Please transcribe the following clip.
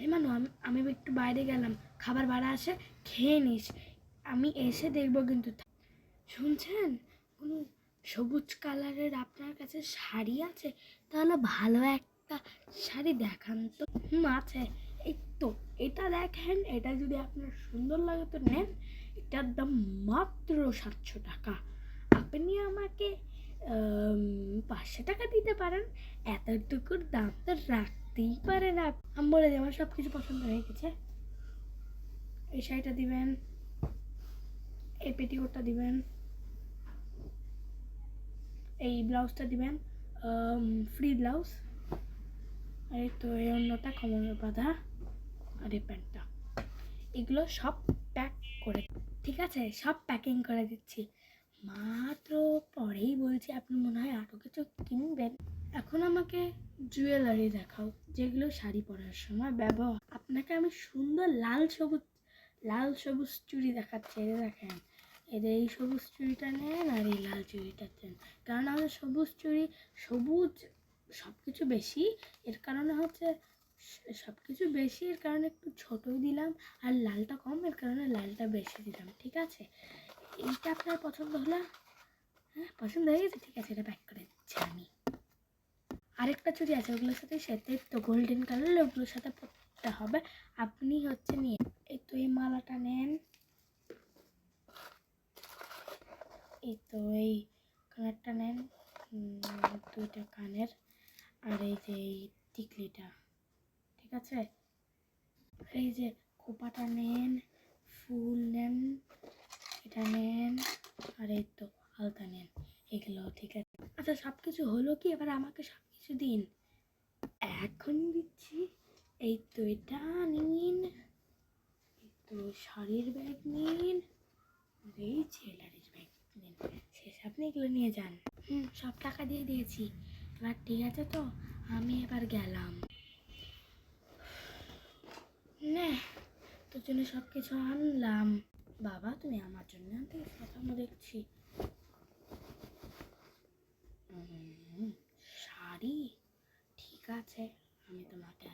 আরে মানু, আমি একটু বাইরে গেলাম, খাবার ভাড়া আসে, খেয়ে নিস, আমি এসে দেখবো কিন্তু। শুনছেন, কোনো সবুজ কালারের আপনার কাছে শাড়ি আছে? তাহলে ভালো একটা শাড়ি দেখান তো। আছে, এই তো এটা দেখেন, এটা যদি আপনার সুন্দর লাগে তো নেন। এটার দাম মাত্র 700 টাকা। আপনি আমাকে 500 টাকা দিতে পারেন, এতটুকুর দাম তো রাখতেই পারেন। আমি বলে দিই, আমার সব কিছু পছন্দ হয়ে গেছে। এই শাড়িটা দিবেন, এই পেটিকোটটা দিবেন, এই ব্লাউজটা দিবেন, ফ্রি ব্লাউজ, এই তো এই অন্যটা কমনের বাঁধা, আর এই প্যান্টটা। এগুলো সব প্যাক করে, ঠিক আছে, সব প্যাকিং করে দিচ্ছি। মাত্র পরেই বলছি, আপনি মনে হয় আরও কিছু কিনবেন। এখন আমাকে জুয়েলারি দেখাও, যেগুলো শাড়ি পরার সময় ব্যবহার। আপনাকে আমি সুন্দর লাল সবুজ চুড়ি দেখাচ্ছি। এই দেখেন, এই সবুজ চুড়িটা নেন আর এই লাল চুড়িটা নেন। কারণ আমাদের সবুজ চুড়ি, সবুজ সব কিছু বেশি, এর কারণে হচ্ছে সব কিছু বেশি, এর কারণে একটু ছোটই দিলাম, আর লালটা কম, এর কারণে লালটা বেশি দিলাম। ঠিক আছে, এইটা আপনার পছন্দ হলো? হ্যাঁ, পছন্দ হয়ে গেছে, ঠিক আছে, এটা প্যাক করে দিচ্ছি আমি। আরেকটা চুড়ি আছে, ওগুলোর সাথে সাথে তো গোল্ডেন কালার, ওগুলোর সাথে পরতে হবে। আপনি হচ্ছে নিয়ে, এই তো এই মালাটা নেন, এই তো এই কানেরটা নেন, 2টা কানের, আর এই যে এই টিকলিটা, ঠিক আছে, এই যে খোপাটা নেন, ফুল নেন, এটা নেন, আর এই তো আলতা নেন, এগুলো ঠিক আছে। আচ্ছা, সব কিছু হলো কি? এবার আমাকে সব কিছু দিন। এখন দিচ্ছি। এই তো এটা নিন, এই তো শাড়ির ব্যাগ নিন, আর এই জুয়েলারির ব্যাগ নিন। শেষ, আপনি এগুলো নিয়ে যান। সব টাকা দিয়ে দিয়েছি। এবার ঠিক আছে তো, আমি এবার গেলাম। না, তোর জন্য সব কিছু আনলাম। বাবা, তুমি আমার জন্য আনতে কথা দেখছি। শাড়ি, ঠিক আছে, আমি তোমাকে